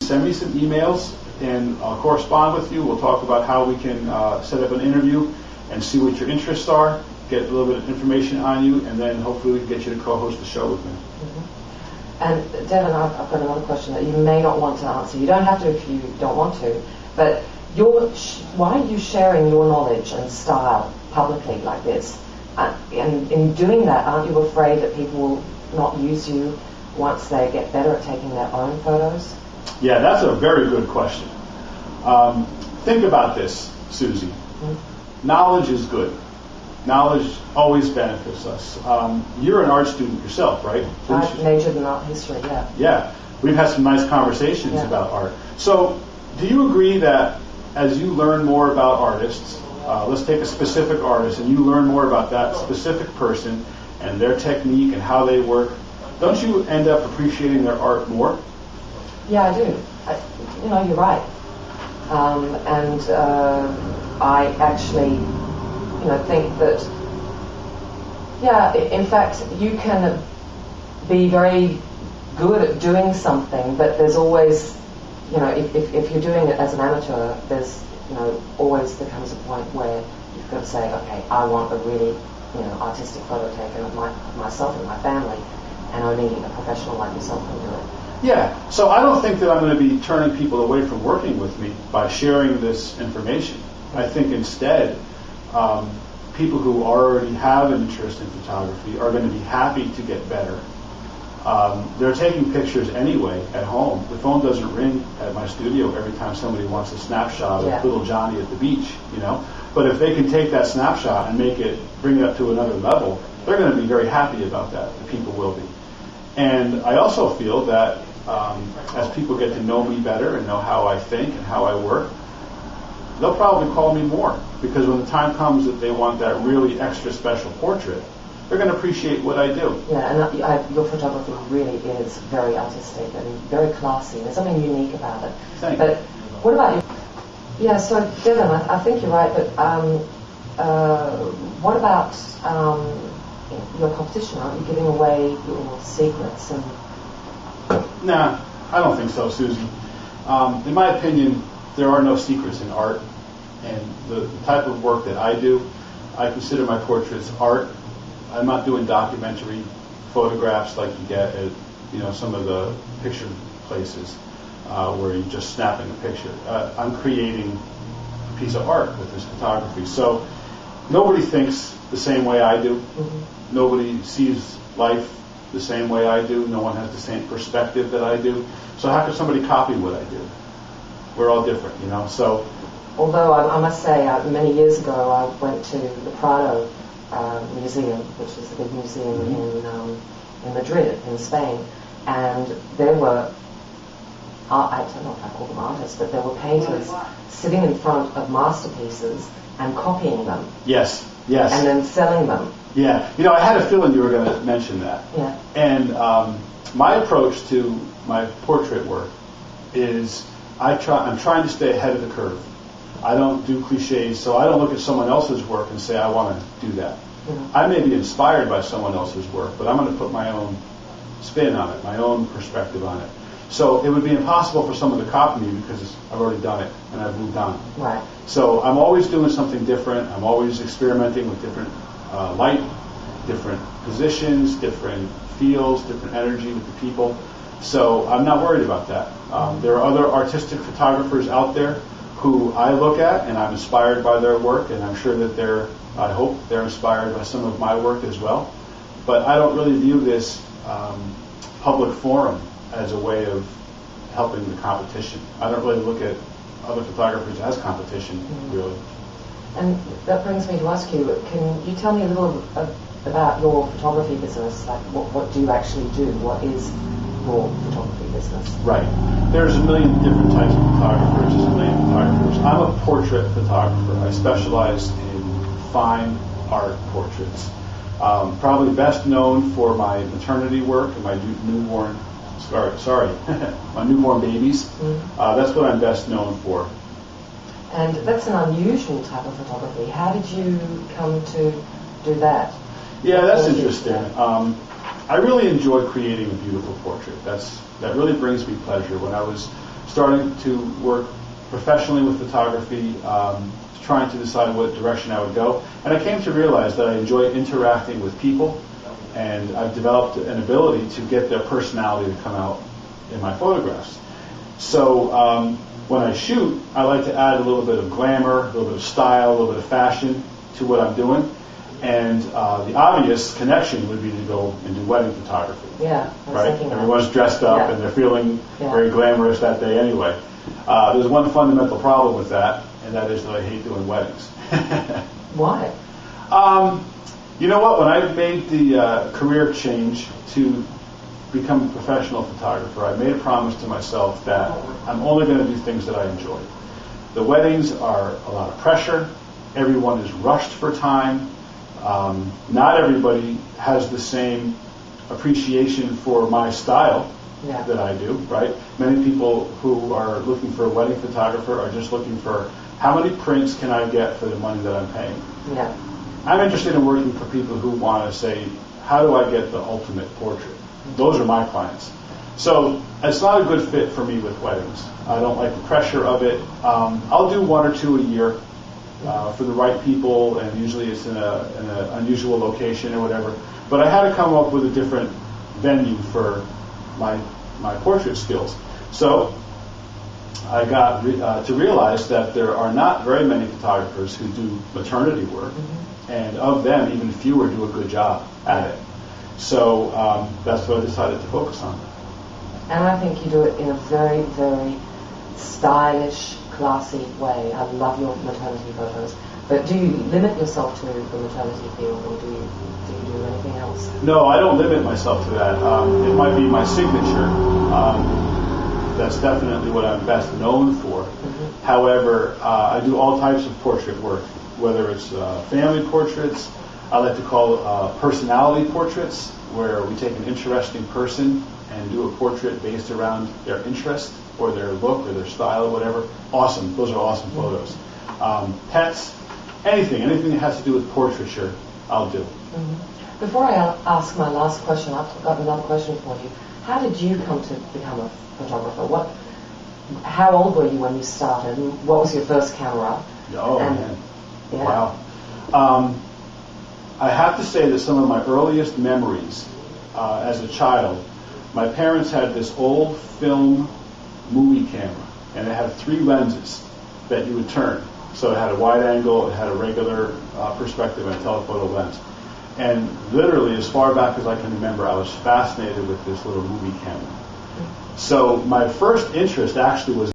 Send me some emails and I'll correspond with you. We'll talk about how we can set up an interview and see what your interests are, get a little bit of information on you, and then hopefully we can get you to co-host the show with me. Mm-hmm. And Devin, I've got another question that you may not want to answer. You don't have to if you don't want to, but why are you sharing your knowledge and style publicly like this? And in doing that, aren't you afraid that people will not use you once they get better at taking their own photos? Yeah, that's a very good question. Think about this, Susie. Mm-hmm. Knowledge is good. Knowledge always benefits us. You're an art student yourself, right? I majored in art history, yeah. Yeah, we've had some nice conversations about art. So, do you agree that as you learn more about artists, let's take a specific artist, and you learn more about that specific person and their technique and how they work, don't you end up appreciating their art more? Yeah, I do. You're right. I actually, think that, in fact, you can be very good at doing something, but there's always, if you're doing it as an amateur, there's, always there comes a point where you've got to say, okay, I want a really, artistic photo taken of myself and my family, and only a professional like yourself can do it. Yeah, so I don't think that I'm going to be turning people away from working with me by sharing this information. I think instead, people who already have an interest in photography are going to be happy to get better. They're taking pictures anyway at home. The phone doesn't ring at my studio every time somebody wants a snapshot of little Johnny at the beach, But if they can take that snapshot and bring it up to another level, they're going to be very happy about that. The people will be. And I also feel that as people get to know me better and know how I think and how I work, they'll probably call me more, because when the time comes that they want that really extra special portrait, they're going to appreciate what I do. Yeah, and your photography really is very artistic and very classy. There's something unique about it. Thank you. What about you? Yeah, so Devin, I think you're right, but what about your competition? Aren't you giving away your secrets? Nah, I don't think so, Susie. In my opinion, there are no secrets in art, and the type of work that I do, I consider my portraits art. I'm not doing documentary photographs like you get at some of the picture places where you're just snapping a picture. I'm creating a piece of art with this photography. So nobody thinks the same way I do. Mm-hmm. Nobody sees life the same way I do. No one has the same perspective that I do. So how could somebody copy what I do? We're all different, So, although I must say, many years ago I went to the Prado Museum, which is the big museum in Madrid, in Spain, and there were, I don't know if I call them artists, but there were painters sitting in front of masterpieces and copying them. Yes. And then selling them. Yeah. I had a feeling you were going to mention that. Yeah. And my approach to my portrait work is I'm trying to stay ahead of the curve. I don't do cliches, so I don't look at someone else's work and say I want to do that. Mm-hmm. I may be inspired by someone else's work, but I'm going to put my own spin on it, my own perspective on it. So it would be impossible for someone to copy me because I've already done it and I've moved on. Right. So I'm always doing something different. I'm always experimenting with different light, different positions, different feels, different energy with the people. So I'm not worried about that. There are other artistic photographers out there who I look at and I'm inspired by their work, and I'm sure that I hope they're inspired by some of my work as well. But I don't really view this public forum as a way of helping the competition. I don't really look at other photographers as competition, really. And that brings me to ask you, can you tell me a little about your photography business? Like, what do you actually do? What is your photography business? Right. There's a million different types of photographers. There's a million photographers. I'm a portrait photographer. I specialize in fine art portraits. Probably best known for my maternity work and my newborn my newborn babies. Mm-hmm. That's what I'm best known for. And that's an unusual type of photography. How did you come to do that? Yeah, that's interesting. I really enjoy creating a beautiful portrait. That really brings me pleasure. When I was starting to work professionally with photography, trying to decide what direction I would go. And I came to realize that I enjoy interacting with people, and I've developed an ability to get their personality to come out in my photographs. So when I shoot, I like to add a little bit of glamour, a little bit of style, a little bit of fashion to what I'm doing. And the obvious connection would be to go and do wedding photography. Yeah, I was right? thinking that. Everyone's dressed up and they're feeling very glamorous that day anyway. There's one fundamental problem with that, and that is that I hate doing weddings. Why? You know what? When I made the career change to become a professional photographer, I made a promise to myself that I'm only going to do things that I enjoy. The weddings are a lot of pressure. Everyone is rushed for time. Not everybody has the same appreciation for my style that I do, right? Many people who are looking for a wedding photographer are just looking for how many prints can I get for the money that I'm paying. Yeah. I'm interested in working for people who want to say, how do I get the ultimate portrait? Those are my clients. So it's not a good fit for me with weddings. I don't like the pressure of it. I'll do one or two a year for the right people, and usually it's in an unusual location or whatever. But I had to come up with a different venue for my portrait skills. So I got to realize that there are not very many photographers who do maternity work, and of them, even fewer do a good job at it. So that's what I decided to focus on. And I think you do it in a very, very stylish, classy way. I love your maternity photos. But do you limit yourself to the maternity field, or do you do anything else? No, I don't limit myself to that. It might be my signature. That's definitely what I'm best known for. However, I do all types of portrait work, whether it's family portraits. I like to call personality portraits, where we take an interesting person and do a portrait based around their interest or their look or their style or whatever. Awesome. Those are awesome photos. Pets, anything that has to do with portraiture, I'll do. Before I ask my last question, I've got another question for you. How did you come to become a photographer? How old were you when you started? What was your first camera? Oh, man. Wow. I have to say that some of my earliest memories as a child, my parents had this old film movie camera, and it had 3 lenses that you would turn. So it had a wide angle, it had a regular perspective, and a telephoto lens. And literally, as far back as I can remember, I was fascinated with this little movie camera. So my first interest actually was